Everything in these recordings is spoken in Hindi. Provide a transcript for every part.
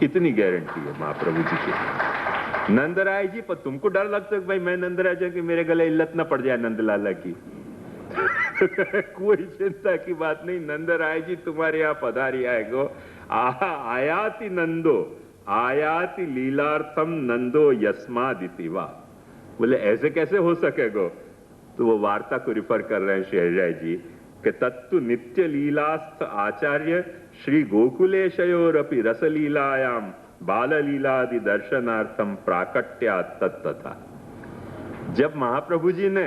इतनी गारंटी है महाप्रभु जी की। नंदराय जी, पर तुमको डर लगता है भाई मैं नंदराय जी कि मेरे गले इल्लत ना पड़ जाए नंदलाला की? कोई चिंता की बात नहीं, नंदराय जी तुम्हारे यहाँ पधारी आएगो। आयाति नंदो, आयाति लीलार्थम नंदो यस्मादिति वा। बोले ऐसे कैसे हो सकेगो? तो वो वार्ता को रिफर कर रहे हैं शेरजाई जी कि तत्तु नित्य लीलास्थ आचार्य श्री गोकुलेशयोरपि रसलीलायाम बाललीलादि दर्शनार्थम प्राकट्या तत्तथा। जब महाप्रभु जी ने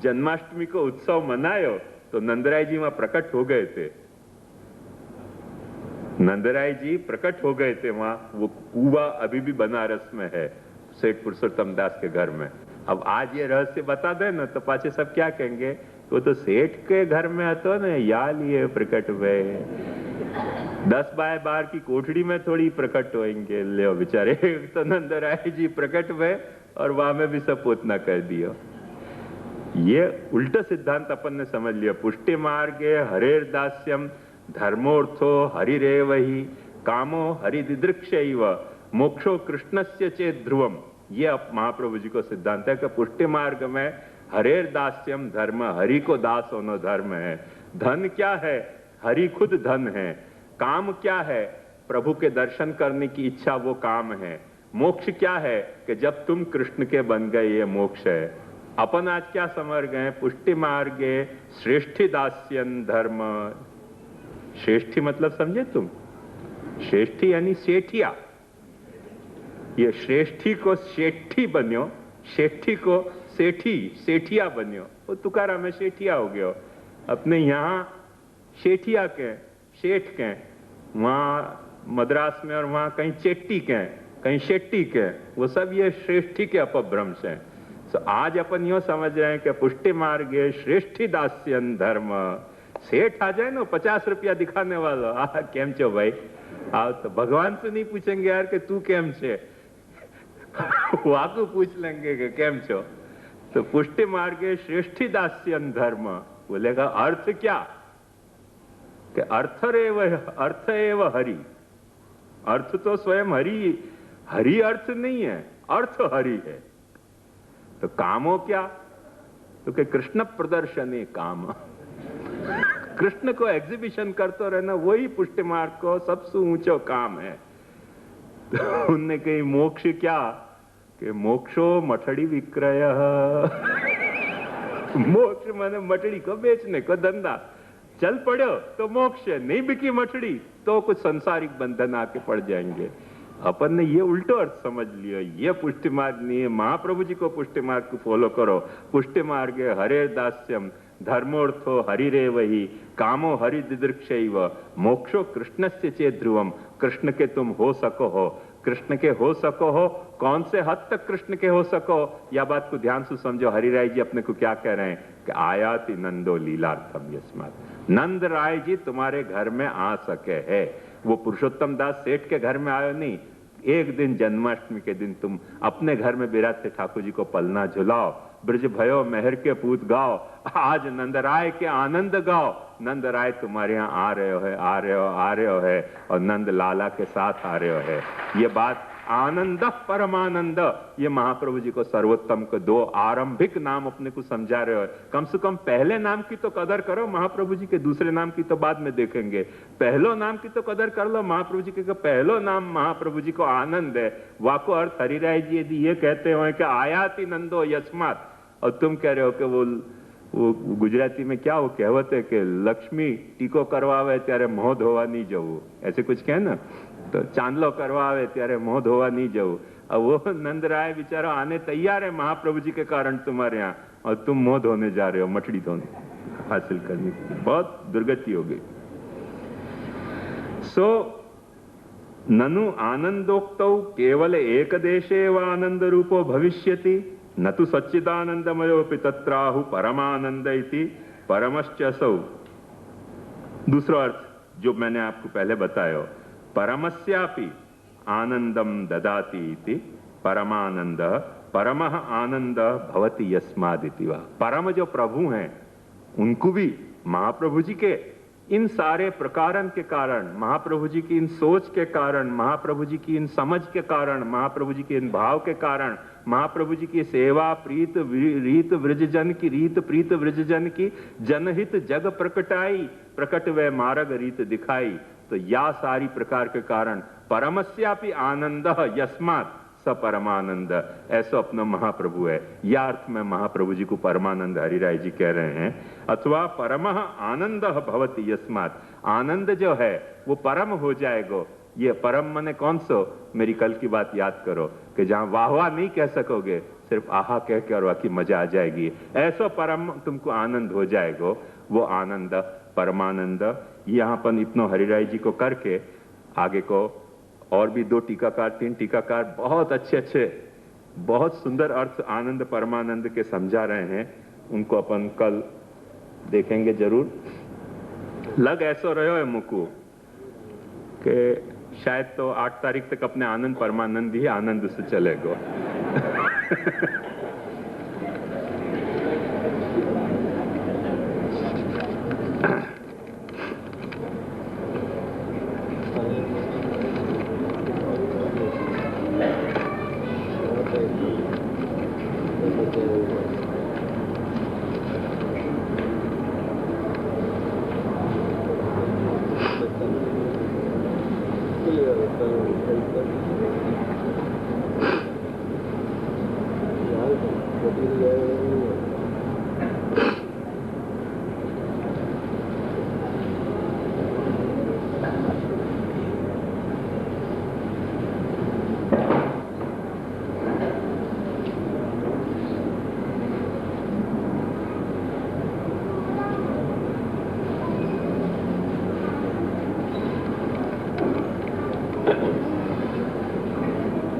जन्माष्टमी को उत्सव मनायो तो नंदराय जी वहां प्रकट हो गए थे। नंदराय जी प्रकट हो गए थे वहां। वो कुआ अभी भी बनारस में है, सेठ पुरुषोत्तम दास के घर में। अब आज ये रहस्य बता दे ना तो पाछे सब क्या कहेंगे, वो तो सेठ के घर में હતો ને, या लिए प्रकट हुए 10 बाय 12 की कोठड़ी में थोड़ी प्रकट होएंगे। ले बेचारे तो नंदराय जी प्रकट हुए और वहां में भी सब पोतना कर दिया। ये उल्टा सिद्धांत अपन ने समझ लिया। पुष्टि मार्गे हरेर दास्यम धर्मोर्थो हरिरेवहि कामो हरिदिदृक्षैव मोक्षो कृष्णस्य चेत ध्रुवम। ये महाप्रभु जी को सिद्धांत है कि पुष्टि मार्ग में हरेर दास्यम धर्म, हरि को दास होना धर्म है। धन क्या है? हरि खुद धन है। काम क्या है? प्रभु के दर्शन करने की इच्छा, वो काम है। मोक्ष क्या है? कि जब तुम कृष्ण के बन गए, ये मोक्ष है। अपन आज क्या समझ गए? पुष्टि मार्गे श्रेष्ठी दास्यन धर्म। श्रेष्ठी मतलब समझे तुम? श्रेष्ठी यानी सेठिया। ये श्रेष्ठी को शेठी बन्यो, शेठी को सेठी, सेठिया बन्यो। वो तुकाराम में शेठिया हो गयो। अपने यहाँ शेठिया के, शेठ के, वहाँ मद्रास में और वहाँ कहीं चेट्टी के, कहीं शेट्टी के, वो सब ये श्रेष्ठी के अपभ्रंश हैं। तो आज अपन यो समझ रहे हैं कि पुष्टि मार्गे श्रेष्ठी दास्यन धर्म। सेठ आ जाए ना 50 रुपया दिखाने वाला, केम छो भाई? आओ तो भगवान से नहीं पूछेंगे यार कि तू केम छे, वाकू पूछ लेंगे कि केम छो। तो पुष्टि मार्गे श्रेष्ठी दास्यन धर्म बोलेगा अर्थ क्या? कि अर्थ एव हरि। अर्थ तो स्वयं हरि, हरि अर्थ नहीं है, अर्थ हरि है। तो कामो क्या? तो कि कृष्ण प्रदर्शनी काम। कृष्ण को एग्जीबिशन करते रहना, वही पुष्टि मार्ग को सबसे ऊंचो काम है। तो उनने कही मोक्ष क्या? कि मोक्षो मठड़ी विक्रय। मोक्ष माने मठड़ी को बेचने को धंधा। चल पड़ो तो मोक्ष है, नहीं बिकी मठड़ी तो कुछ संसारिक बंधन आके पड़ जाएंगे। अपन ने ये उल्टो अर्थ समझ लिया। ये पुष्टि मार्ग नहीं है। महाप्रभु जी को पुष्टि मार्ग को फॉलो करो। पुष्टि मार्ग हरे दास्यम धर्मोर्थो हरिरेवहि कामो हरिदिदृक्षैव मोक्षो कृष्णस्य चेत ध्रुवम। कृष्ण के तुम हो सको हो, कृष्ण के हो सको हो। कौन से हद तक कृष्ण के हो सको, या बात को ध्यान से समझो। हरिराय जी अपने को क्या कह रहे हैं कि आयाति नंदो लीलार्थम यस्मात्। नंद राय जी तुम्हारे घर में आ सके है। वो पुरुषोत्तम दास सेठ के घर में आयो नहीं। एक दिन जन्माष्टमी के दिन तुम अपने घर में बिराजते ठाकुर जी को पलना झुलाओ, ब्रज भयो मेहर के पूत गाओ। आज नंदराय के आनंद गाओ। नंदराय तुम्हारे यहाँ आ रहे हो है, आ रहे हो, आ रहे हो है, और नंद लाला के साथ आ रहे हो है। ये बात आनंद परमानंद, ये महाप्रभु जी को सर्वोत्तम को दो आरंभिक नाम अपने को समझा रहे हो। कम से कम पहले नाम की तो कदर करो महाप्रभु जी के, दूसरे नाम की तो बाद में देखेंगे। पहलो नाम की तो कदर कर लो महाप्रभु जी के। पहलो नाम महाप्रभु जी को आनंद है। वाको अर्थ हरिराय जी यदि ये कहते हो कि आयाति नंदो यस्मात्, और तुम कह रहे हो कि वो गुजराती में क्या वो कहावत है कि लक्ष्मी टीको करवावे त्यारे मोह धोवा नहीं जવું, ऐसे कुछ कहे ना। तो चांदलो करवावे त्यारे मोह धोवा नहीं जવું। अब वो नंदराय बेचारा आने तैयार है महाप्रभु जी के कारण तुम्हारे यहाँ, और तुम मोह धोने जा रहे हो, मछली धोने हासिल करने की। बहुत दुर्गति हो गई। सो ननु आनंदोक्तौ केवल एक देशे व आनंद रूपो भविष्यति न तो सच्चिदानंदमयोपि तत्राहु परमानंद इति परमश्चसौ। दूसरा अर्थ जो मैंने आपको पहले बताया, परमस्यापि आनंदम ददाति इति परमानंद परमः आनंद भवति यस्मादिति वा। परम जो प्रभु हैं उनको भी महाप्रभु जी के इन सारे प्रकारन के कारण, महाप्रभु जी की इन सोच के कारण, महाप्रभु जी की इन समझ के कारण, महाप्रभु जी के इन भाव के कारण, महाप्रभु जी की सेवा प्रीत रीत वृजजन की रीत प्रीत वृजजन की जनहित जग प्रकटाई, प्रकट व मार्ग रीत दिखाई। तो या सारी प्रकार के कारण परमस्यापि आनंद यस्मात् स परमानंद, ऐसा अपना महाप्रभु है। या अर्थ में महाप्रभु जी को परमानंद हरिराय जी कह रहे हैं। अथवा परमः आनंद भवति यस्मात्, आनंद जो है वो परम हो जाएगा। ये परम मने कौन सो, मेरी कल की बात याद करो कि जहां वाह वाह नहीं कह सकोगे, सिर्फ आहा कह के और बाकी मजा आ जाएगी, ऐसा परम तुमको आनंद हो जाएगा, वो आनंद परमानंद। यहां पर इतना हरिराय जी को करके आगे को और भी 2 टीकाकार 3 टीकाकार बहुत अच्छे बहुत सुंदर अर्थ आनंद परमानंद के समझा रहे हैं। उनको अपन कल देखेंगे जरूर। लग ऐसा रहो है मुझको कि शायद तो 8 तारीख तक अपने आनंद परमानंद ही आनंद से चलेगा।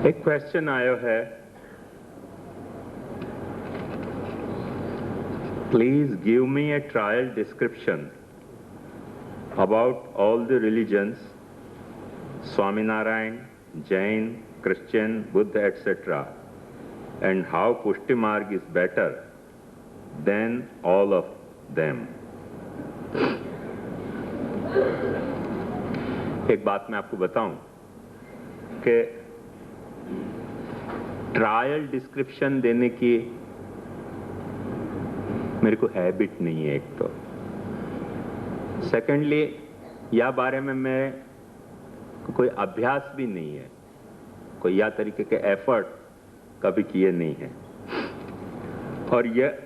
एक क्वेश्चन आयो है, please give me A trial description about all the religions, Swaminarayan, Jain, Christian, Buddha etcetera, and how पुष्टि मार्ग is better than all of them. एक बात मैं आपको बताऊं कि ट्रायल डिस्क्रिप्शन देने की मेरे को हैबिट नहीं है, एक तो। सेकेंडली, या बारे में मैं कोई अभ्यास भी नहीं है, कोई या तरीके के एफर्ट कभी किए नहीं है।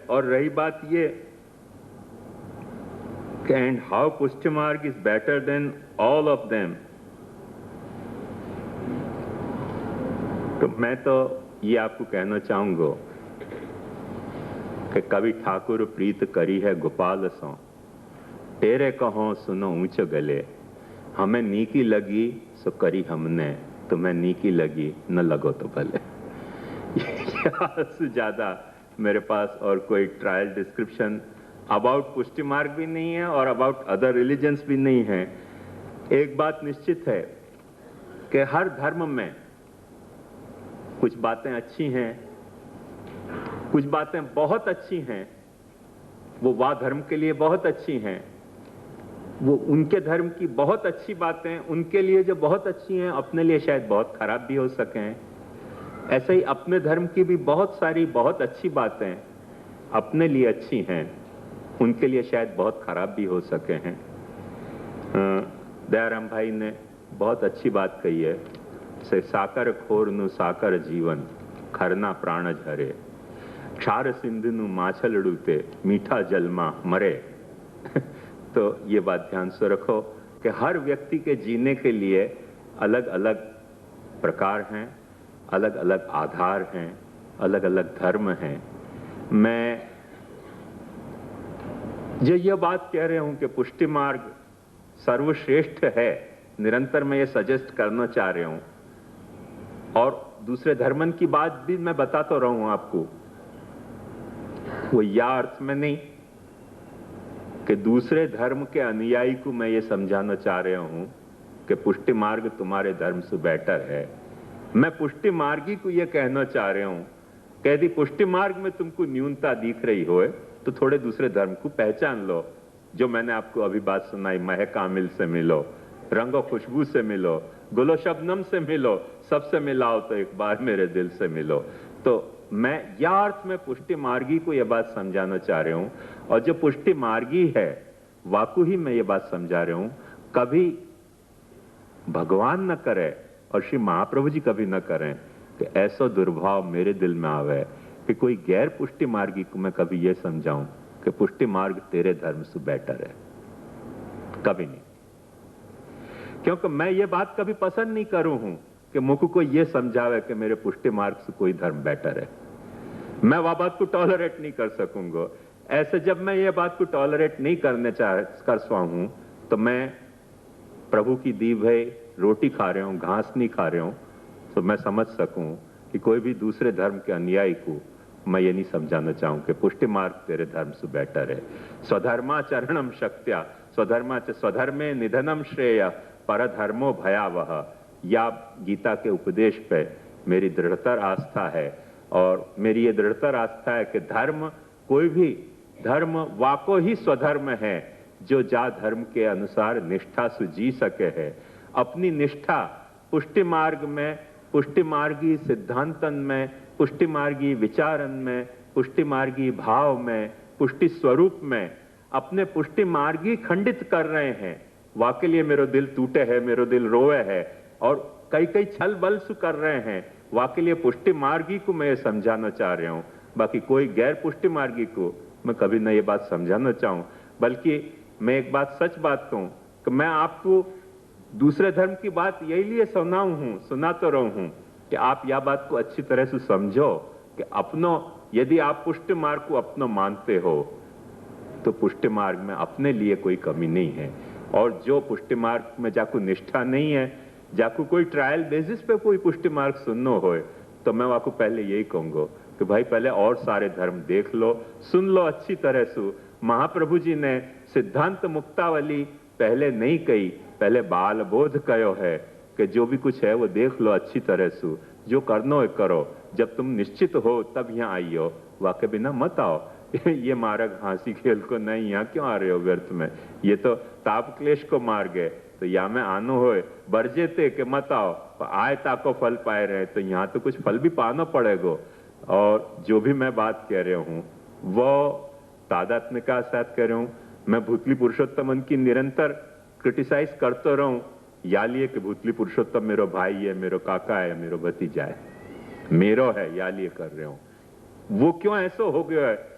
और रही बात ये कि एंड हाउ पुष्टि मार्ग is better than all of them, तो मैं तो ये आपको कहना चाहूंगा कि कभी ठाकुर प्रीत करी है गोपाल सो, तेरे कहो सुनो ऊंच गले, हमें नीकी लगी सो करी हमने, तुम्हें नीकी लगी न लगो तो भले। से ज्यादा मेरे पास और कोई ट्रायल डिस्क्रिप्शन अबाउट पुष्टि मार्ग भी नहीं है और अबाउट अदर रिलीजन्स भी नहीं है। एक बात निश्चित है कि हर धर्म में कुछ बातें अच्छी हैं, कुछ बातें बहुत अच्छी हैं, वो वह धर्म के लिए बहुत अच्छी हैं, वो उनके धर्म की बहुत अच्छी बातें उनके लिए जो बहुत अच्छी हैं अपने लिए शायद बहुत खराब भी हो सकें। ऐसे ही अपने धर्म की भी बहुत सारी बहुत अच्छी बातें अपने लिए अच्छी हैं, उनके लिए शायद बहुत खराब भी हो सके हैं। दयाराम भाई ने बहुत अच्छी बात कही है, से साकर खोर नु साकर जीवन, खरना प्राण झरे, क्षार सिंधु नु माछल डूते, मीठा जलमा मरे। तो ये बात ध्यान से रखो कि हर व्यक्ति के जीने के लिए अलग अलग प्रकार हैं, अलग अलग आधार हैं, अलग अलग धर्म हैं। मैं जो ये बात कह रहा हूं कि पुष्टि मार्ग सर्वश्रेष्ठ है, निरंतर मैं ये सजेस्ट करना चाह रहा हूं। और दूसरे धर्मन की बात भी मैं बताता रहा हूं आपको, वो या अर्थ में नहीं कि दूसरे धर्म के अनुयायी को मैं ये समझाना चाह रहा हूं कि पुष्टि मार्ग तुम्हारे धर्म से बेटर है। मैं पुष्टि मार्गी को ये कहना चाह रहा हूं कि यदि पुष्टि मार्ग में तुमको न्यूनता दिख रही हो तो थोड़े दूसरे धर्म को पहचान लो, जो मैंने आपको अभी बात सुनाई, महक आमिल से मिलो, रंगो खुशबू से मिलो, गुलो शबनम से मिलो, सबसे मिलाओ तो एक बार मेरे दिल से मिलो। तो मैं या अर्थ में पुष्टि मार्गी को यह बात समझाना चाह रहा हूं, और जो पुष्टि मार्गी है वाकु ही मैं ये बात समझा रहा हूं। कभी भगवान न करे और श्री महाप्रभु जी कभी न करें कि ऐसा दुर्भाव मेरे दिल में आवे कि कोई गैर पुष्टि मार्गी को मैं कभी ये समझाऊं कि पुष्टि मार्ग तेरे धर्म से बेटर है। कभी नहीं, क्योंकि मैं ये बात कभी पसंद नहीं करूं हूं कि मुख को ये समझावे कि मेरे पुष्टि मार्ग से कोई धर्म बेटर है। मैं वह बात को टॉलरेट नहीं कर सकूंगा। ऐसे जब मैं ये बात को टॉलरेट नहीं कर हूं तो मैं प्रभु की दी भई रोटी खा रहा हूं, घास नहीं खा रहा हूं, तो मैं समझ सकूं कि कोई भी दूसरे धर्म के अनुयायी को मैं ये नहीं समझाना चाहूं कि पुष्टि मार्ग तेरे धर्म से बेटर है। स्वधर्माचरणम शक्त्या स्वधर्मे निधनम श्रेय परधर्मो भयावह, या गीता के उपदेश पे मेरी दृढ़तर आस्था है। और मेरी ये दृढ़तर आस्था है कि धर्म, कोई भी धर्म वाको ही स्वधर्म है, जो जा धर्म के अनुसार निष्ठा से जी सके है। अपनी निष्ठा पुष्टि मार्ग में, पुष्टि मार्गी सिद्धांतन में, पुष्टि मार्गी विचारन में, पुष्टि मार्गी भाव में, पुष्टि स्वरूप में अपने पुष्टि मार्गी खंडित कर रहे हैं। वाके लिए मेरो दिल टूटे है, मेरो दिल रोए है, और कई कई छल बल से कर रहे हैं। वाके लिए पुष्टि मार्गी को मैं ये समझाना चाह रहा हूं। बाकी कोई गैर पुष्टि मार्गी को मैं कभी न ये बात समझाना चाहूं। बल्कि मैं एक बात सच बात कहूं कि मैं आपको दूसरे धर्म की बात यही लिए सुना तो रहा हूं कि आप यह बात को अच्छी तरह से समझो कि अपनो, यदि आप पुष्टि मार्ग को अपनो मानते हो तो पुष्टि मार्ग में अपने लिए कोई कमी नहीं है। और जो पुष्टि मार्ग में जाको निष्ठा नहीं है, जाको कोई ट्रायल बेसिस पे कोई पुष्टि मार्ग सुननो हो, तो मैं आपको पहले यही कहूंगा कि भाई पहले और सारे धर्म देख लो, सुन लो अच्छी तरह से। महाप्रभु जी ने सिद्धांत मुक्तावली पहले नहीं कही, पहले बाल बोध कयो है कि जो भी कुछ है वो देख लो अच्छी तरह से, जो करनो है करो, जब तुम निश्चित हो तब यहाँ आइयो, वाके बिना मत आओ। ये मार्ग हंसी खेल को नहीं, यहाँ क्यों आ रहे हो व्यर्थ में, ये तो ताप क्लेश को मार्ग है, तो यहाँ में आनो हो बरजे थे कि मत आओ, आए ताको फल पाए रहे, तो यहाँ तो कुछ फल भी पाना पड़ेगा। और जो भी मैं बात कह रहा हूँ वो तादात्म्य का साथ कह रहा हूँ। मैं भूतली पुरुषोत्तम की निरंतर क्रिटिसाइज करते रहूं, या लिए कि भूतली पुरुषोत्तम मेरो भाई है, मेरो काका है, मेरो भतीजा है, मेरो है, या लिए कर रहे हूं। वो क्यों ऐसा हो गया है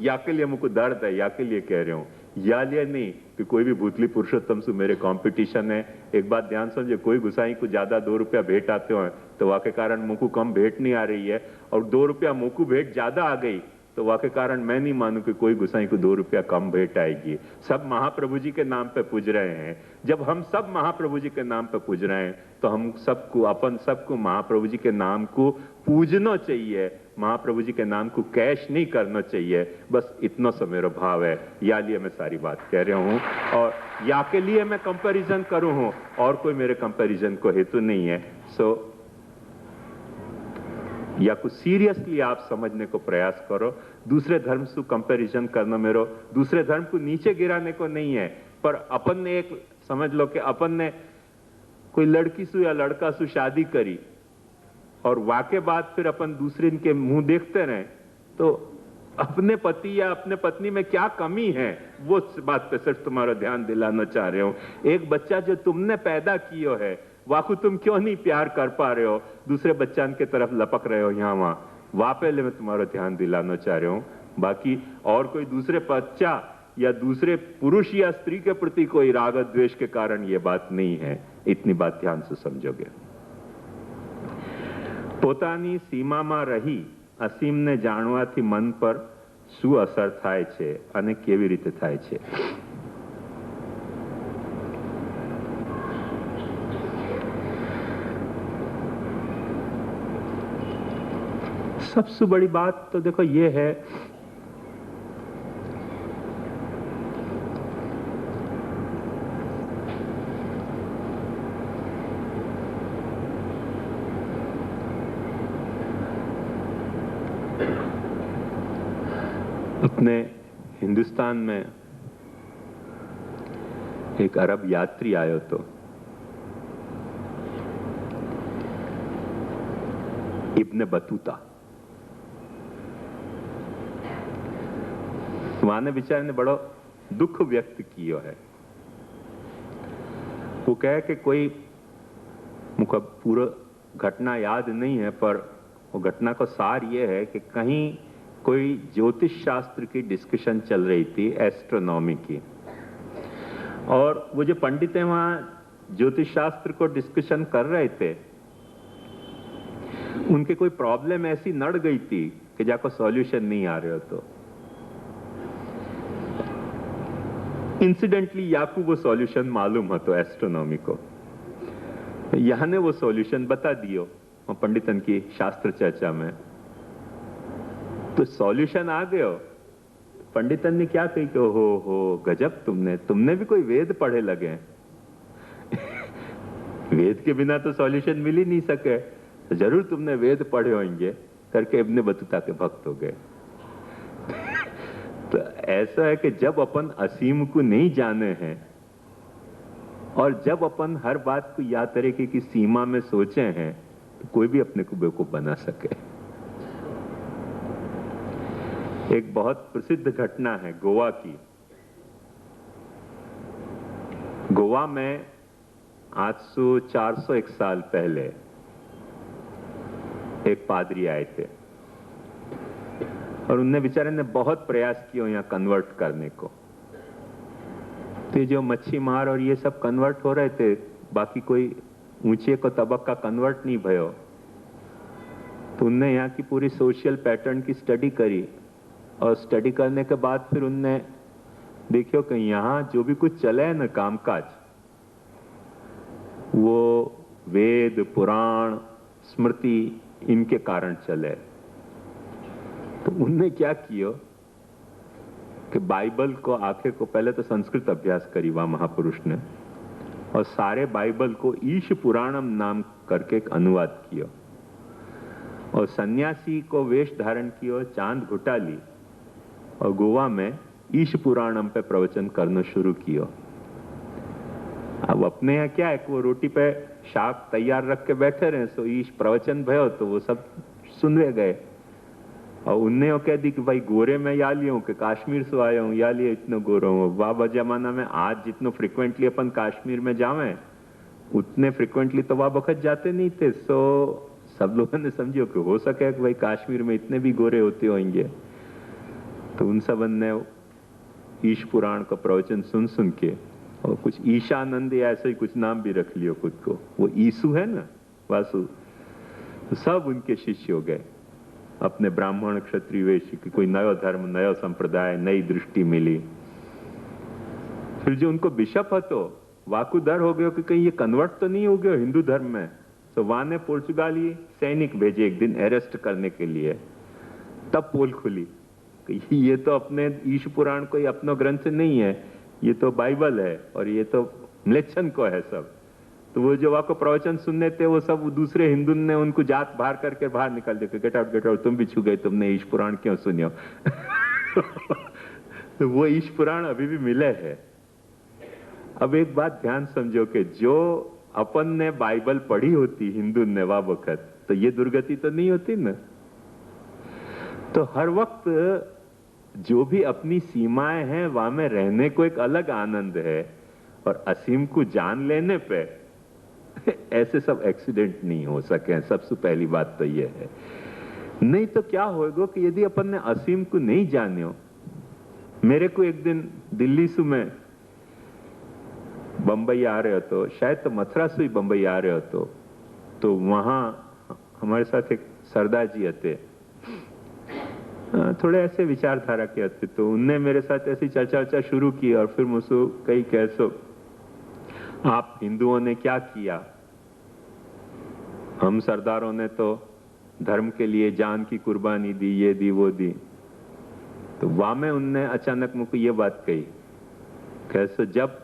या के लिए मुझको दर्द है, या के लिए कह रहे हूं, या लिए नहीं कि कोई भी भूतली पुरुषोत्तम से मेरे कंपटीशन है। एक बात ध्यान समझे, कोई गुसाई को ज्यादा 2 रुपया भेंट आते हो तो वाके कारण मुझको कम भेंट नहीं आ रही है, और 2 रुपया मुझको भेंट ज्यादा आ गई तो वाके कारण मैं नहीं मानूं कि कोई गुसाई को 2 रुपया कम भेंट आएगी। सब महाप्रभु जी के नाम पे पूज रहे हैं। जब हम सब महाप्रभु जी के नाम पे पूज रहे हैं तो हम सबको, अपन सबको महाप्रभु जी के नाम को पूजना चाहिए, महाप्रभु जी के नाम को कैश नहीं करना चाहिए। बस इतना सा मेरा भाव है, या लिए मैं सारी बात कह रहा हूं, और या के लिए मैं कंपैरिजन करूं हूं, और कोई मेरे कंपैरिजन को हेतु नहीं है। सो या कुछ सीरियसली आप समझने को प्रयास करो। दूसरे धर्म से कंपैरिजन करना मेरो दूसरे धर्म को नीचे गिराने को नहीं है, पर अपन ने एक समझ लो कि अपन ने कोई लड़की से या लड़का से शादी करी और वाके बाद फिर अपन दूसरे के मुंह देखते रहे, तो अपने पति या अपने पत्नी में क्या कमी है वो बात पे सिर्फ तुम्हारा ध्यान दिलाना चाह रहे हो। एक बच्चा जो तुमने पैदा किया है वाकू तुम क्यों नहीं प्यार कर पा रहे हो, दूसरे बच्चान के तरफ लपक रहे हो यहाँ वहां, वहां पहले मैं तुम्हारा ध्यान दिलाना चाह रहा हूं। बाकी और कोई दूसरे बच्चा या दूसरे पुरुष या स्त्री के प्रति कोई राग द्वेष के कारण ये बात नहीं है, इतनी बात ध्यान से समझोगे। પોતાની સીમામાં રહી અસીમને જાણવાથી મન પર શું અસર થાય છે અને કેવી રીતે થાય છે। सबसे बड़ी बात तो देखो ये है अपने हिंदुस्तान में एक अरब यात्री आयो तो इब्न बतूता। माने बेचारे ने बड़ो दुख व्यक्त कियो है। वो कहे कि कोई मुझे पूरा घटना याद नहीं है, पर वो घटना का सार ये है कि कहीं कोई ज्योतिष शास्त्र की डिस्कशन चल रही थी, एस्ट्रोनॉमी की, और वो जो पंडित हैं वहां ज्योतिष शास्त्र को डिस्कशन कर रहे थे, उनके कोई प्रॉब्लम ऐसी नड़ गई थी कि जाको सॉल्यूशन नहीं आ रहे हो। तो इंसिडेंटली याकू वो सॉल्यूशन मालूम हो तो एस्ट्रोनॉमी को, यहां ने वो सॉल्यूशन बता दियो पंडितन की शास्त्र चर्चा में। तो सॉल्यूशन आ गयो। पंडितन ने क्या कही कि हो गजब, तुमने भी कोई वेद पढ़े लगे। वेद के बिना तो सॉल्यूशन मिल ही नहीं सके, तो जरूर तुमने वेद पढ़े होंगे करके इब्न बतूता के भक्त हो गए। तो ऐसा है कि जब अपन असीम को नहीं जाने हैं और जब अपन हर बात को या तरीके की सीमा में सोचे हैं, तो कोई भी अपने को बेवकूफ बना सके। एक बहुत प्रसिद्ध घटना है गोवा की। गोवा में आज से 401 साल पहले एक पादरी आए थे और उनने बेचारे ने बहुत प्रयास किया यहाँ कन्वर्ट करने को। तो जो मच्छी मार और ये सब कन्वर्ट हो रहे थे, बाकी कोई ऊंचे को तबक्का कन्वर्ट नहीं भयो। तो उनने यहाँ की पूरी सोशल पैटर्न की स्टडी करी और स्टडी करने के बाद फिर उनने देखियो कि यहाँ जो भी कुछ चले है ना कामकाज, वो वेद पुराण स्मृति इनके कारण चले। तो उनने क्या किया कि बाइबल को आखे को पहले तो संस्कृत अभ्यास करी वहां महापुरुष ने, और सारे बाइबल को ईश पुराणम नाम करके एक अनुवाद किया, और सन्यासी को वेश धारण किया, चांद घुटा ली और गोवा में ईश पुराणम पे प्रवचन करना शुरू किया। अब अपने यहाँ क्या है कि वो रोटी पे शाक तैयार रख के बैठे रहे, सो ईश प्रवचन भयो तो वो सब सुनवे गए। और उनने वो कह दी कि भाई गोरे में या लियो कि कश्मीर से आया हूँ, या लिए इतनो गोरो हूँ। बाबा जमाना में आज जितनो फ्रिक्वेंटली अपन कश्मीर में जावे उतने फ्रिक्वेंटली तो वह वक्त जाते नहीं थे। सो सब लोगों ने समझियो कि हो सके कि भाई कश्मीर में इतने भी गोरे होते होंगे। तो उन सब ने ईश पुराण का प्रवचन सुन सुन के, और कुछ ईशानंद या ऐसे ही कुछ नाम भी रख लियो खुद को, वो ईसु है ना वासु, तो सब उनके शिष्य हो गए। अपने ब्राह्मण क्षत्रिय वैश्य की कोई नया धर्म नया संप्रदाय नई दृष्टि मिली। फिर जो उनको बिशप हतो वाकू डर हो गयो कि कहीं ये कन्वर्ट तो नहीं हो गयो हिंदू धर्म में। तो वहां ने पुर्तगाली सैनिक भेजे एक दिन अरेस्ट करने के लिए। तब पोल खुली कि ये तो अपने ईश पुराण कोई अपना ग्रंथ नहीं है, ये तो बाइबल है और ये तो म्लेच्छन को है सब। तो वो जो आपको प्रवचन सुनने थे वो सब दूसरे हिंदू ने उनको जात बाहर करके बाहर निकाल दिया, गेट आउट, तुम भी छू गए, तुमने ईश पुराण क्यों सुनियो। तो वो ईश पुराण अभी भी मिले है। अब एक बात ध्यान समझो कि जो अपन ने बाइबल पढ़ी होती हिंदू ने वा वक्त, तो ये दुर्गति तो नहीं होती ना। तो हर वक्त जो भी अपनी सीमाएं हैं वहां में रहने को एक अलग आनंद है, और असीम को जान लेने पे ऐसे सब एक्सीडेंट नहीं हो सके। सबसे पहली बात तो ये है। नहीं तो क्या होगा कि यदि अपन ने असीम को नहीं जानियो। मेरे को एक दिन दिल्ली से मैं बंबई आ रहे हो, तो शायद तो मथुरा से ही बंबई आ रहे हो, तो वहां हमारे साथ एक सरदार जी थे, थोड़े ऐसे विचारधारा के थे। तो उनने मेरे साथ ऐसी चर्चा शुरू की और फिर मुझसे कई कैसो आप हिंदुओं ने क्या किया, हम सरदारों ने तो धर्म के लिए जान की कुर्बानी दी, ये दी वो दी। तो वहां में उनने अचानक मुझको ये बात कही, कैसे जब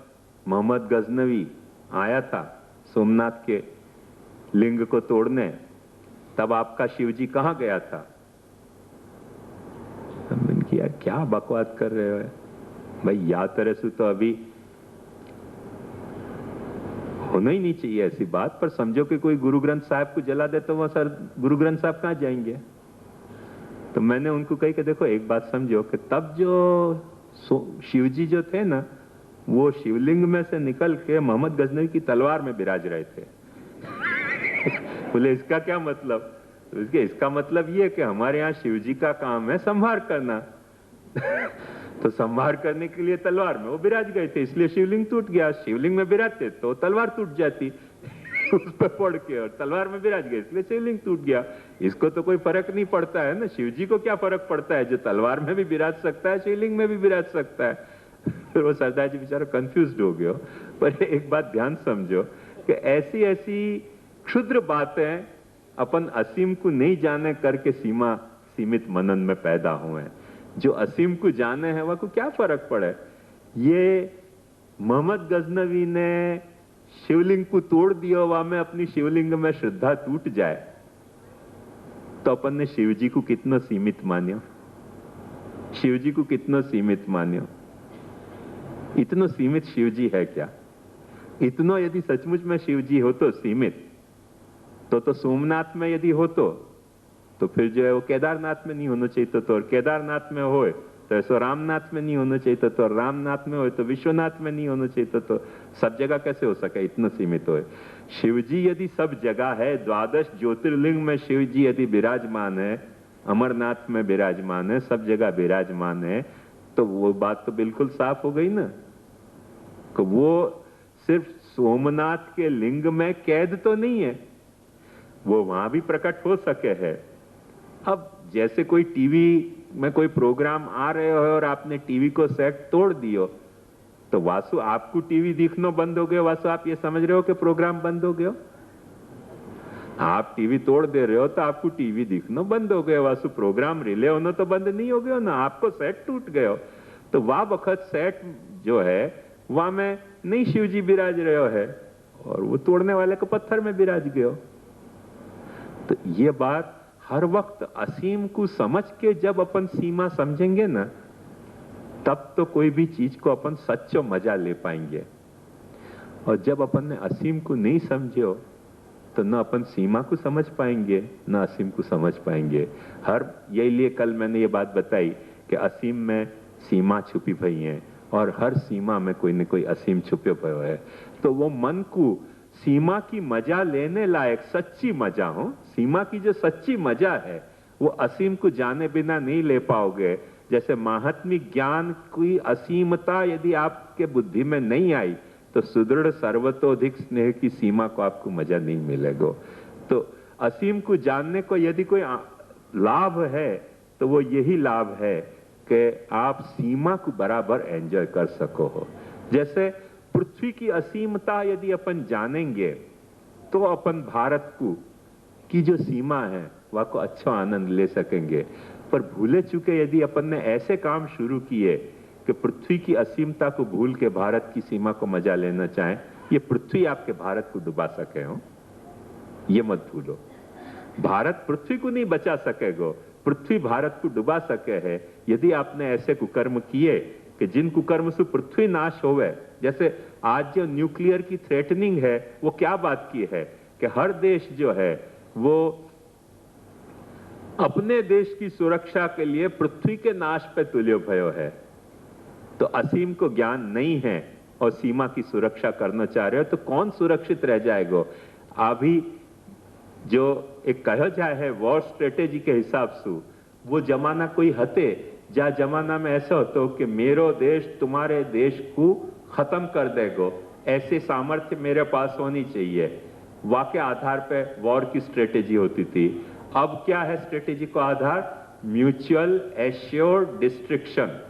मोहम्मद गजनवी आया था सोमनाथ के लिंग को तोड़ने, तब आपका शिवजी कहां गया था। मैंने यार क्या बकवास कर रहे हो भाई, या तरह से तो अभी होना ही नहीं चाहिए ऐसी बात। पर समझो कि कोई गुरु ग्रंथ साहब को जला दे तो वह सर गुरु ग्रंथ साहब कहाँ जाएंगे? तो मैंने उनको कही कि देखो एक बात समझो कि तब जो शिव जी जो थे ना, वो शिवलिंग में से निकल के मोहम्मद गजनवी की तलवार में विराज रहे थे। बोले इसका क्या मतलब? इसका मतलब ये कि हमारे यहाँ शिव जी का काम है संहार करना। तो संहार करने के लिए तलवार में वो विराज गए थे, इसलिए शिवलिंग टूट गया। शिवलिंग में विराजते तो तलवार टूट जाती उस पर पड़ के, और तलवार में विराज गए इसलिए शिवलिंग टूट गया। इसको तो कोई फर्क नहीं पड़ता है ना, शिव जी को क्या फर्क पड़ता है? जो तलवार में भी विराज सकता है शिवलिंग में भी विराज सकता है। फिर वो सरदार जी बेचारा कंफ्यूज हो गया। पर एक बात ध्यान समझो कि ऐसी ऐसी क्षुद्र बातें अपन असीम को नहीं जाने करके सीमित मनन में पैदा हुए हैं। जो असीम को जाने हैं वह को क्या फर्क पड़े? ये मोहम्मद गजनवी ने शिवलिंग को तोड़ दिया, वहां में अपनी शिवलिंग में श्रद्धा टूट जाए तो अपन ने शिव जी को कितना सीमित मान्यो? शिव जी को कितना सीमित मान्यो? इतना सीमित शिव जी है क्या? इतना यदि सचमुच में शिव जी हो तो सीमित, तो सोमनाथ में यदि हो तो फिर जो है वो केदारनाथ में नहीं होना चाहिए तो, और केदारनाथ में हो तो ऐसा रामनाथ में नहीं होना चाहिए तो, और रामनाथ में हो तो विश्वनाथ में नहीं होना चाहिए तो सब जगह कैसे हो सके इतना सीमित हो? शिव जी यदि सब जगह है, 12 ज्योतिर्लिंग में शिव जी यदि विराजमान है, अमरनाथ में विराजमान है, सब जगह विराजमान है, तो वो बात तो बिल्कुल साफ हो गई ना कि वो सिर्फ सोमनाथ के लिंग में कैद तो नहीं है, वो वहां भी प्रकट हो सके है। अब जैसे कोई टीवी में कोई प्रोग्राम आ रहे हो और आपने टीवी को सेट तोड़ दियो तो वासु आपको टीवी दिखना बंद हो गया, वासु आप ये समझ रहे हो कि प्रोग्राम बंद हो गया? आप टीवी तोड़ दे रहे हो तो आपको टीवी दिखना बंद हो गया, वासु प्रोग्राम रिले होना तो बंद नहीं हो गया ना, आपको सेट टूट गया। तो वह वक्त सेट जो है वहां में नहीं शिव जी विराज रहे है और वो तोड़ने वाले को पत्थर में विराज गयो। तो ये बात हर वक्त असीम को समझ के जब अपन सीमा समझेंगे ना, तब तो कोई भी चीज को अपन सच्चो मजा ले पाएंगे। और जब अपन ने असीम को नहीं समझो तो न अपन सीमा को समझ पाएंगे न असीम को समझ पाएंगे। यही लिए कल मैंने ये बात बताई कि असीम में सीमा छुपी भई है और हर सीमा में कोई न कोई असीम छुपे भयो है। तो वो मन को सीमा की मजा लेने लायक सच्ची मजा हो, सीमा की जो सच्ची मजा है वो असीम को जाने बिना नहीं ले पाओगे। जैसे महात्म्य ज्ञान की असीमता यदि आपके बुद्धि में नहीं आई तो सुदृढ़ सर्वतोधिक स्नेह की सीमा को आपको मजा नहीं मिलेगा। तो असीम को जानने को यदि कोई लाभ है तो वो यही लाभ है कि आप सीमा को बराबर एंजॉय कर सको हो। जैसे पृथ्वी की असीमता यदि अपन जानेंगे तो अपन भारत की जो सीमा है वह को अच्छा आनंद ले सकेंगे। पर भूले चुके यदि अपन ने ऐसे काम शुरू किए कि पृथ्वी की असीमता को भूल के भारत की सीमा को मजा लेना चाहें, ये पृथ्वी आपके भारत को डुबा सके हो, ये मत भूलो। भारत पृथ्वी को नहीं बचा सकेगा, पृथ्वी भारत को डुबा सके है यदि आपने ऐसे कुकर्म किए कि जिन कुकर्म से पृथ्वी नाश होवे। जैसे आज जो न्यूक्लियर की थ्रेटनिंग है वो क्या बात की है कि हर देश जो है वो अपने देश की सुरक्षा के लिए पृथ्वी के नाश पे तुल्यो भयो है। तो असीम को ज्ञान नहीं है और सीमा की सुरक्षा करना चाह रहे हो तो कौन सुरक्षित रह जाएगा? अभी जो एक कहा जाए है वॉर स्ट्रेटेजी के हिसाब से वो जमाना कोई हते जा जमाना में ऐसा होता कि मेरो देश तुम्हारे देश को खत्म कर देगो, ऐसे सामर्थ्य मेरे पास होनी चाहिए। वाके आधार पे वॉर की स्ट्रेटेजी होती थी। अब क्या है स्ट्रेटेजी का आधार? Mutual assured destruction.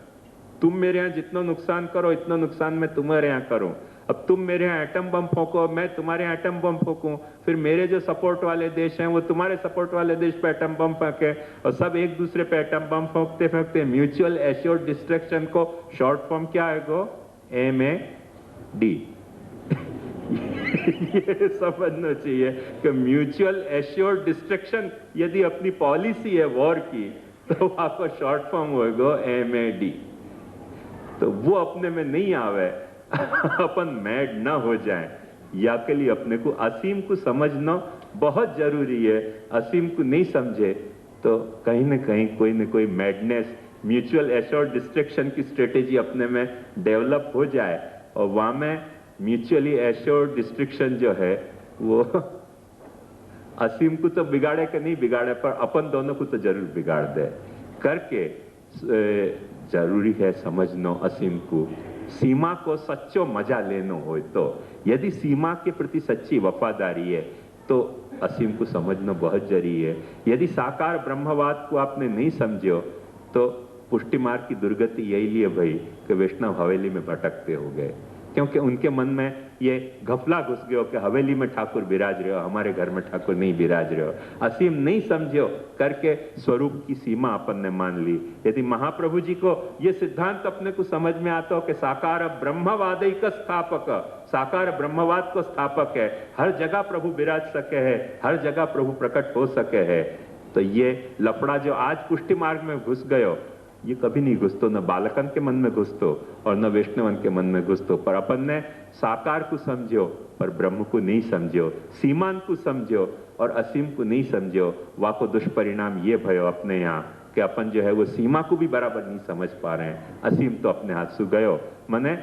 तुम मेरे यहां जितना नुकसान करो इतना नुकसान मैं तुम्हारे यहां करूं। अब तुम मेरे यहाँ एटम बम फोको, मैं तुम्हारे यहाँ एटम बम फोकूं, फिर मेरे जो सपोर्ट वाले देश हैं वो तुम्हारे सपोर्ट वाले देश पे एटम बम फेंके और सब एक दूसरे पे एटम बम फेंकते फेंकते म्यूचुअल एश्योर्ड डिस्ट्रक्शन को शॉर्ट फॉर्म क्या आएगा? MAD। ये समझना चाहिए कि म्यूचुअल एश्योर्ड डिस्ट्रक्शन यदि अपनी पॉलिसी है वॉर की तो आपको शॉर्ट फॉर्म होगा MAD। तो वो अपने में नहीं आवे, अपन मैड ना हो जाए, या के लिए अपने को असीम को समझना बहुत जरूरी है। असीम को नहीं समझे तो कहीं न कहीं कोई न कोई मैडनेस, म्यूचुअल एश्योर्ड डिस्ट्रैक्शन की स्ट्रेटेजी अपने में डेवलप हो जाए, और वहां में म्यूचुअली एश्योर्ड डिस्ट्रैक्शन जो है वो असीम को तो बिगाड़े कि नहीं बिगाड़े, पर अपन दोनों को तो जरूर बिगाड़ दे करके जरूरी है समझना असीम को। सीमा को सच्चो मजा लेनो हो तो, यदि सीमा के प्रति सच्ची वफादारी है तो असीम को समझना बहुत जरूरी है। यदि साकार ब्रह्मवाद को आपने नहीं समझो तो पुष्टि मार्ग की दुर्गति यही लिए भाई कि वैष्णव हवेली में भटकते हो गए, क्योंकि उनके मन में ये घपला घुस गयो कि हवेली में ठाकुर विराज रहे हो, हमारे घर में ठाकुर नहीं विराज रहे हो। असीम नहीं समझो करके स्वरूप की सीमा अपन ने मान ली। यदि महाप्रभु जी को ये सिद्धांत अपने को समझ में आता हो कि साकार ब्रह्मवाद का स्थापक, साकार ब्रह्मवाद को स्थापक है, हर जगह प्रभु विराज सके है, हर जगह प्रभु प्रकट हो सके है, तो ये लफड़ा जो आज पुष्टि मार्ग में घुस गयो ये कभी नहीं घुसतो, न बालकन के मन में घुसतो और न वैष्णवन के मन में घुसतो। पर अपन ने साकार को समझो पर ब्रह्म को नहीं समझो, सीमान को समझो और असीम को नहीं समझो। वाको दुष्परिणाम ये भयो अपने यहाँ कि अपन जो है वो सीमा को भी बराबर नहीं समझ पा रहे हैं। असीम तो अपने हाथ से गयो, मने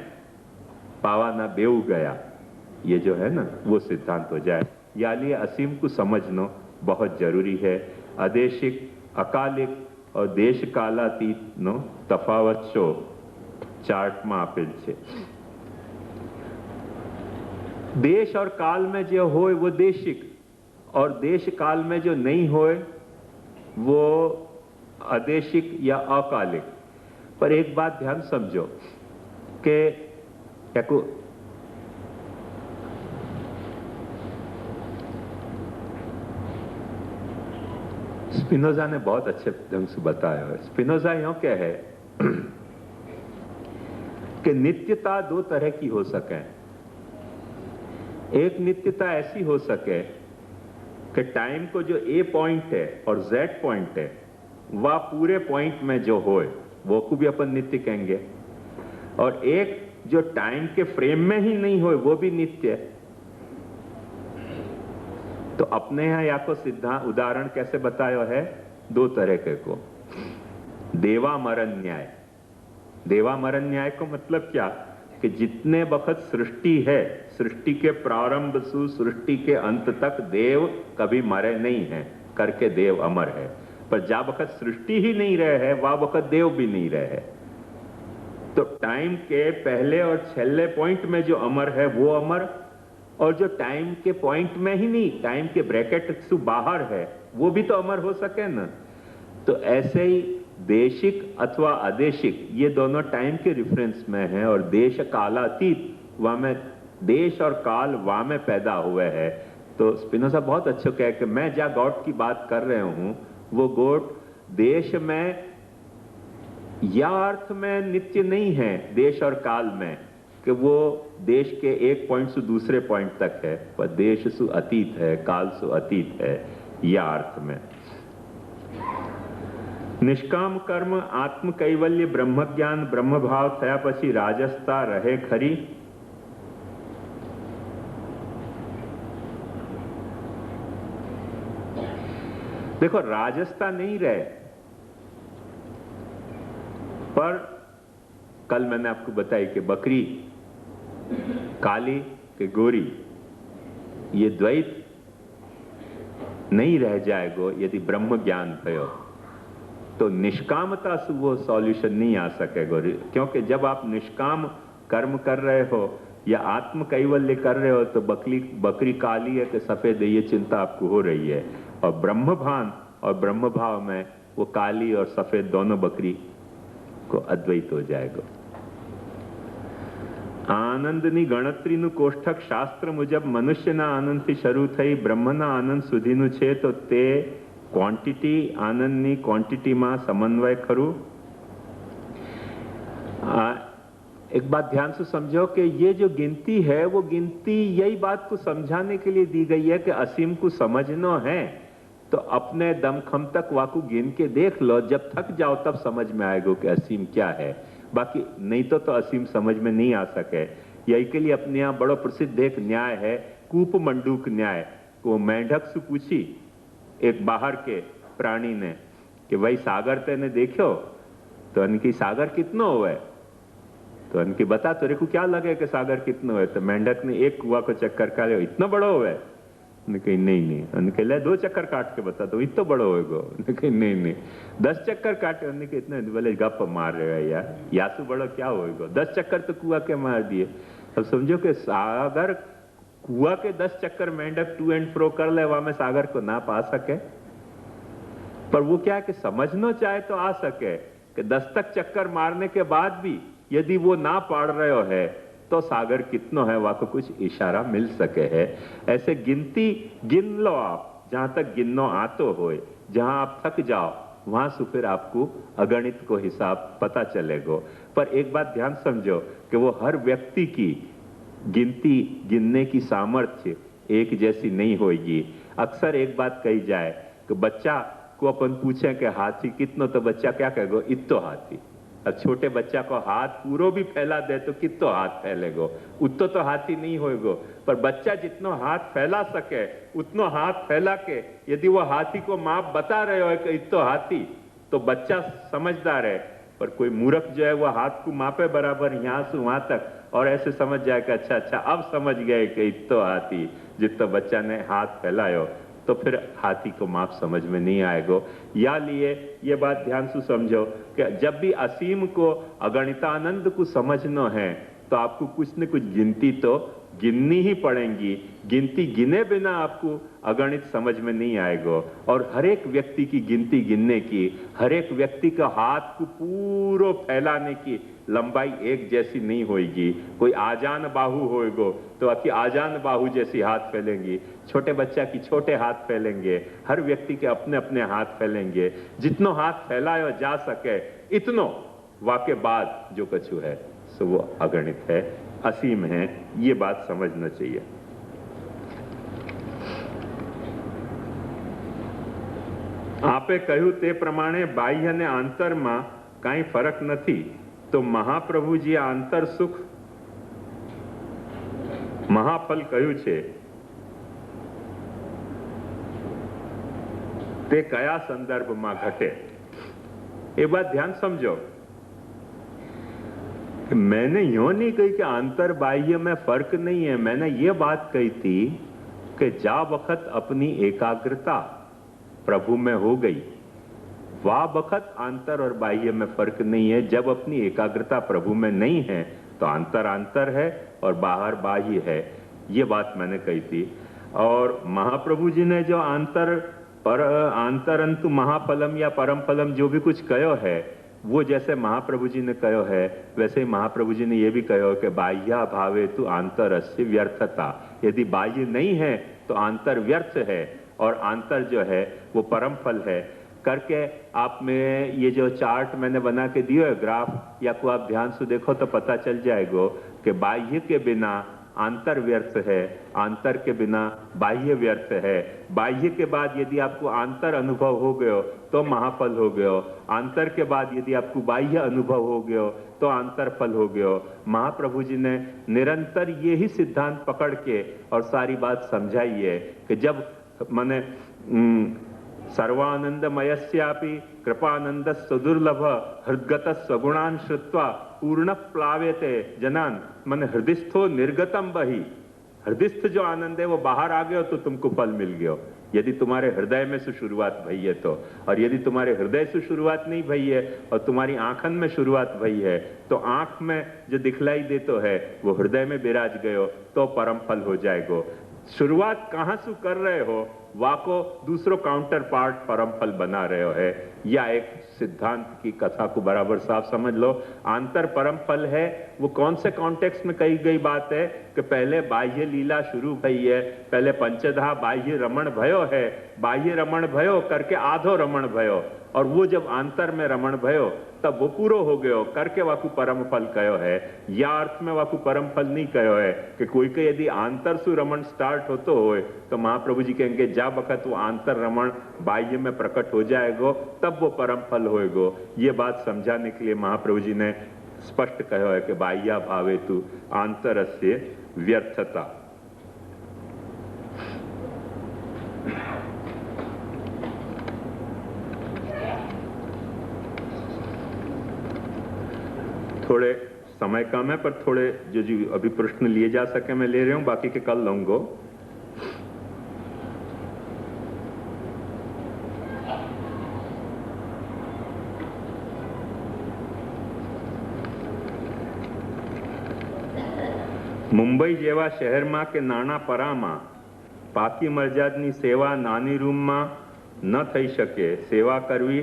पावा ना बेऊ गया, ये जो है ना वो सिद्धांत हो जाए। या लिए असीम को समझना बहुत जरूरी है। अदेशिक, अकालिक और देश कालातीत नो तफावत शो चार्ट में आपेल छे। देश और काल में जो होए वो देशिक, और देश काल में जो नहीं होए वो अदेशिक या अकालिक। पर एक बात ध्यान समझो कि स्पिनोजा ने बहुत अच्छे ढंग से बताया है। स्पिनोजा यूं क्या है कि नित्यता दो तरह की हो सके। एक नित्यता ऐसी हो सके कि टाइम को जो ए पॉइंट है और जेड पॉइंट है वह पूरे पॉइंट में जो होए वो को भी अपन नित्य कहेंगे, और एक जो टाइम के फ्रेम में ही नहीं होए वो भी नित्य है। तो अपने यहां या को सिद्धांत उदाहरण कैसे बताया है, दो तरह के को। देवा मरण न्याय। देवा मरण न्याय को मतलब क्या कि जितने वक्त सृष्टि है, सृष्टि के प्रारंभ से सृष्टि के अंत तक देव कभी मरे नहीं है करके देव अमर है। पर जा वक्त सृष्टि ही नहीं रहे है वह वक्त देव भी नहीं रहे है। तो टाइम के पहले और छेले पॉइंट में जो अमर है वो अमर, और जो टाइम के पॉइंट में ही नहीं, टाइम के ब्रैकेट से बाहर है वो भी तो अमर हो सके ना। तो ऐसे ही देशिक अथवा अदेशिक ये दोनों टाइम के रेफरेंस में हैं, और देश कालातीत वहां में देश और काल वहां में पैदा हुए हैं। तो स्पिनोजा बहुत अच्छा कहे कि मैं जहां गॉड की बात कर रहे हूं वो गॉड देश में या अर्थ में नित्य नहीं है, देश और काल में कि वो देश के एक पॉइंट से दूसरे पॉइंट तक है, पर देश से अतीत है, काल से अतीत है, या अर्थ में। निष्काम कर्म, आत्म कैवल्य, ब्रह्म ज्ञान, ब्रह्म भाव थया पछी राजसता रहे खरी। देखो राजसता नहीं रहे, पर कल मैंने आपको बताई कि बकरी काली के गोरी ये द्वैत नहीं रह जाएगो यदि ब्रह्म ज्ञान भयो। तो निष्कामता से वो सॉल्यूशन नहीं आ सकेगा, क्योंकि जब आप निष्काम कर्म कर रहे हो या आत्म कैवल्य कर रहे हो तो बकरी काली है कि सफेद है ये चिंता आपको हो रही है, और ब्रह्म भान और ब्रह्म भाव में वो काली और सफेद दोनों बकरी को अद्वैत हो जाएगा। आनंदनी गणतरीનું કોષ્ઠક શાસ્ત્ર મુજબ મનુષ્યના આનંદથી શરૂ થઈ બ્રહ્મના આનંદ સુધીનું છે, તો તે ક્વોન્ટિટી આનંદની ક્વોન્ટિટીમાં સમન્વય ખરું? एक बात ध्यान से समझो कि ये जो गिनती है वो गिनती यही बात को समझाने के लिए दी गई है कि असीम को समझना है तो अपने दमखम तक वाकू गिन के देख लो, जब थक जाओ तब समझ में आएगा कि असीम क्या है। बाकी नहीं तो असीम समझ में नहीं आ सके। यही के लिए अपने यहाँ बड़ो प्रसिद्ध एक न्याय है, कूप मंडूक न्याय। वो मेंढक से पूछी एक बाहर के प्राणी ने कि भाई सागर तेने देखो, तो इनकी सागर कितना हुआ? तो इनकी बता, तेरे को क्या लगे कि सागर कितना हुआ? तो मेंढक ने एक कुआ को चक्कर का लिया, इतना बड़ा हुआ है? नहीं नहीं। उनके ले 2 चक्कर काट के बता, तो इतना बड़ा होएगा? नहीं 10 चक्कर काटे। उनके इतने बोले गप मार रहे हैं यार, यासु बड़ा क्या होएगा? 10 चक्कर तो कुआ के मार दिए। अब समझो कि सागर कुआ के 10 चक्कर मेंढक टू एंड फ्रो कर ले, वहां में सागर को ना पा सके। पर वो क्या है कि समझना चाहे तो आ सके कि 10 तक चक्कर मारने के बाद भी यदि वो ना पढ़ रहे हो है तो सागर कितना है, वहां को कुछ इशारा मिल सके है। ऐसे गिनती गिन लो आप, जहां तक गिननो आतो होए। जहां आप थक जाओ वहां से फिर आपको अगणित को हिसाब पता चलेगा। पर एक बात ध्यान समझो कि वो हर व्यक्ति की गिनती गिनने की सामर्थ्य एक जैसी नहीं होगी। अक्सर एक बात कही जाए कि बच्चा को अपन पूछे कि हाथी कितनो, तो बच्चा क्या कहेगा? इत्तो हाथी। अब छोटे बच्चा को हाथ पूरो भी फैला दे तो कितो हाथ फैलेगो? उतो तो हाथी नहीं होएगो। पर बच्चा जितना हाथ फैला सके उतना हाथ फैला के यदि वो हाथी को माप बता रहे हो कि इतो हाथी, तो बच्चा समझदार है। पर कोई मूर्ख जो है वो हाथ को मापे बराबर यहां से वहां तक और ऐसे समझ जाए कि अच्छा अब समझ गए कि इतो हाथी, जितना बच्चा ने हाथ फैलायो, तो फिर हाथी को माप समझ में नहीं आएगा। या लिए ये बात ध्यान से समझो कि जब भी असीम को अगणितानंद को समझना है तो आपको कुछ न कुछ गिनती तो गिननी ही पड़ेगी। गिनती गिने बिना आपको अगणित समझ में नहीं आएगा। और हर एक व्यक्ति की गिनती गिनने की, हर एक व्यक्ति का हाथ को पूरा फैलाने की लंबाई एक जैसी नहीं होगी। कोई आजान बाहु होएगो तो आपकी आजान बाहु जैसी हाथ फैलेंगी, छोटे बच्चा की छोटे हाथ फैलेंगे, हर व्यक्ति के अपने अपने हाथ फैलेंगे। जितनो हाथ फैलाया जा सके इतनो वाके बाद जो कछु है सो वो अगणित है, असीम है। ये बात समझना चाहिए। आपे કહ્યું તે પ્રમાણે બાહ્ય અને આંતરમાં કાંઈ ફરક નથી, તો મહાપ્રભુજી આંતર સુખ મહાફલ કહ્યું છે તે કયા સંદર્ભમાં ઘટે? એ વાત ध्यान समझो। मैंने यूं नहीं कही कि अंतर बाह्य में फर्क नहीं है। मैंने ये बात कही थी कि जा वक्त अपनी एकाग्रता प्रभु में हो गई, वह वक्त अंतर और बाह्य में फर्क नहीं है। जब अपनी एकाग्रता प्रभु में नहीं है तो अंतर अंतर है और बाहर बाह्य है। ये बात मैंने कही थी। और महाप्रभु जी ने जो अंतरंतु महाफलम या परम फलम जो भी कुछ कहो है, वो जैसे महाप्रभु जी ने कहो है वैसे ही महाप्रभु जी ने ये भी कहो कि बाह्या भावे तु आंतरस्य व्यर्थता। यदि बाह्य नहीं है तो आंतर व्यर्थ है और आंतर जो है वो परम फल है। करके आप में ये जो चार्ट मैंने बना के दियो है ग्राफ, या को आप ध्यान से देखो तो पता चल जाएगा कि बाह्य के बिना आंतर व्यर्थ है, आंतर के बिना बाह्य व्यर्थ है। बाह्य के बाद यदि आपको आंतर अनुभव हो गयो तो महाफल हो गयो, आंतर के बाद यदि आपको बाह्य अनुभव हो गयो तो आंतर फल हो गयो। महाप्रभु जी ने निरंतर ये ही सिद्धांत पकड़ के और सारी बात समझाई है कि जब माने सर्वानंदमयस्यापि कृपानंद सुदुर्लभ हृदगत स्वगुणान श्रुत्वा पूर्ण प्लावेते जनान। मन हृदयस्थो निर्गतम बही। हृदयस्थ जो आनंद है वो बाहर आ गयो तो तुमको फल मिल गयो, यदि तुम्हारे हृदय में से शुरुआत भई है तो। और यदि तुम्हारे हृदय से शुरुआत नहीं भई है और तुम्हारी आंखन में शुरुआत भई है तो आंख में जो दिखलाई देतो है वो हृदय में बिराज गयो तो परम फल हो जाएगो। शुरुआत कहां से कर रहे हो वाको दूसरो काउंटर पार्ट परम फल बना रहे हो है। या एक सिद्धांत की कथा को बराबर साफ समझ लो। आंतर परम फल है वो कौन से कॉन्टेक्स्ट में कही गई बात है कि पहले बाह्य लीला शुरू भई है, पहले पंचधा बाह्य रमण भयो है, बाह्य रमण भयो करके आधो रमण भयो, और वो जब आंतर में रमण भयो तब वो पूरो हो गयो करके वाकु परम फल कहो है। या अर्थ में वाकु परम फल नहीं कहो है कि कोई के यदि आंतर सु रमण स्टार्ट होतो हो तो महाप्रभु जी कहेंगे जा वक्त वो आंतर रमण बाह्य में प्रकट हो जाएगो तब वो परम फल होएगो। ये बात समझाने के लिए महाप्रभु जी ने स्पष्ट कहो है कि बाह्या भावेतु आंतरस्य व्यर्थता। थोड़े समय कम है, पर थोड़े जो अभी प्रश्न लिए जा सके मैं ले रहा हूं, बाकी के कल लूंगा। मुंबई जेवा शहर में के नाना परा में पाकी मर्यादनी सेवा नानी रूम में न थई शके। सेवा करवी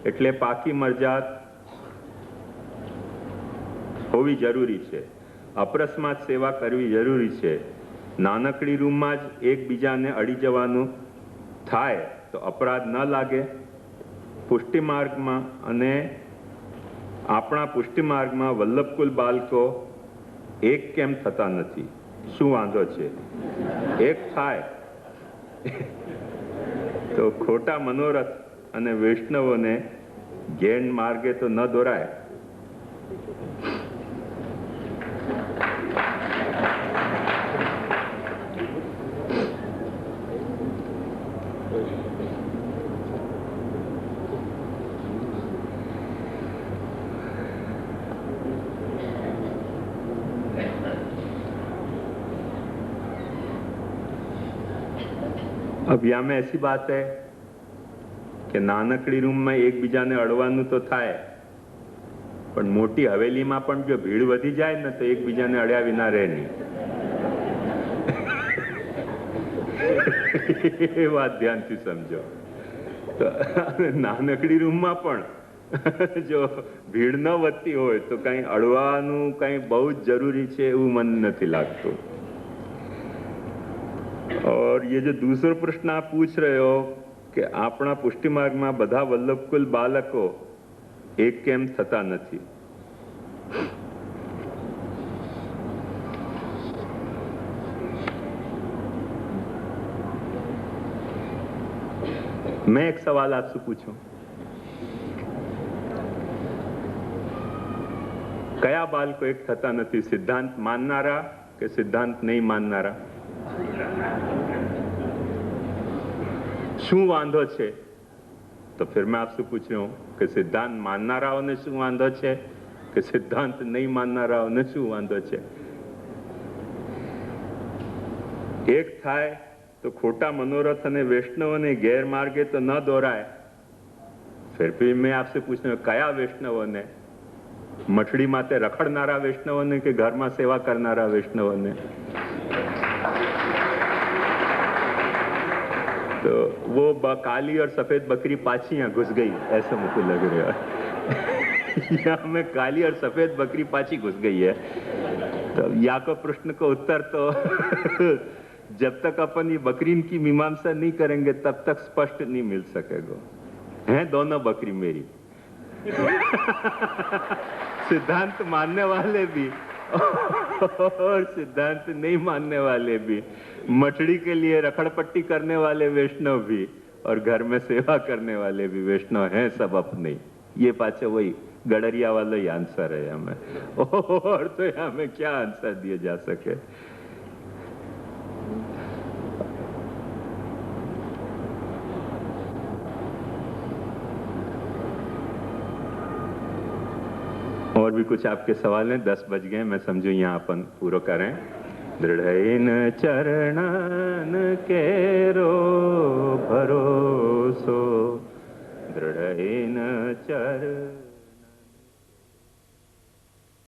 एटले पाकी मर्याद होवी जरूरी है। अप्रस्मात सेवा करवी जरूरी है। नानकड़ी रूम में ज एक बीजा ने अड़ी जवानुं थाय तो अपराध न लागे। पुष्टि मार्ग में अने आपणा पुष्टि मार्ग में वल्लभकुल बालको एक केम थता नथी? शुं वांधो छे? एक थाय तो खोटा मनोरथ अने वैष्णवों ने गैर मार्गे तो न दोराय। अब यहाँ में ऐसी बात है कि नानकड़ी रूम में एक बीजा ने अड़वानुं तो थाय, पण मोटी हवेली में पण जो भीड़ वधी जाए ने तो एक बीजा ने अड्या विना रहे नहीं। ये बात ध्यान थी समझो। तो नानकड़ी रूम में पण जो भीड़ न वधती होय तो कई अड़वानुं कई बहुत जरूरी है एवं मन नहीं लागतुं। और ये जो दूसरो प्रश्न आप पूछ रहे हो कि आपना पुष्टि मार्ग में बधा वल्लभकुल बालको एक केम थता नथी? मैं एक सवाल आपसे पूछूं, कया बालको एक थता नथी? सिद्धांत माननारा के सिद्धांत नहीं माननारा? शू वांधो छे? तो फिर मैं आपसे पूछ रहा हूं कि सिद्धांत माननाराओं ने शू वांधो छे कि सिद्धांत नहीं माननाराओं ने शू वांधो छे? एक थाय तो खोटा मनोरथ अने वैष्णवों ने गैर मार्गे तो न दोराय। फिर भी मैं आपसे पूछ रहा हूं, कया वैष्णवों ने? मठड़ी माते रखड़नारा वैष्णवों ने कि घर में सेवा करनारा वैष्णवों ने? तो वो काली और सफेद बकरी पाछी यहाँ घुस गई, ऐसा मुझको लग रहा है। यहाँ में काली और सफेद बकरी पाछी घुस गई है। तो या को प्रश्न को उत्तर तो जब तक अपन ये बकरीन की मीमांसा नहीं करेंगे तब तक स्पष्ट नहीं मिल सकेगा। हैं दोनों बकरी मेरी। सिद्धांत मानने वाले भी और सिद्धांत नहीं मानने वाले भी, मठड़ी के लिए रखड़पट्टी करने वाले वैष्णव भी और घर में सेवा करने वाले भी वैष्णव हैं, सब अपने। ये पाछे वही गडरिया वाला ही आंसर है हमें, और तो हमें क्या आंसर दिया जा सके। और भी कुछ आपके सवाल हैं? 10 बज गए, मैं समझू यहाँ अपन पूरा करें। दृढ़इन चरणन केरो भरोसो, दृढ़इन चरण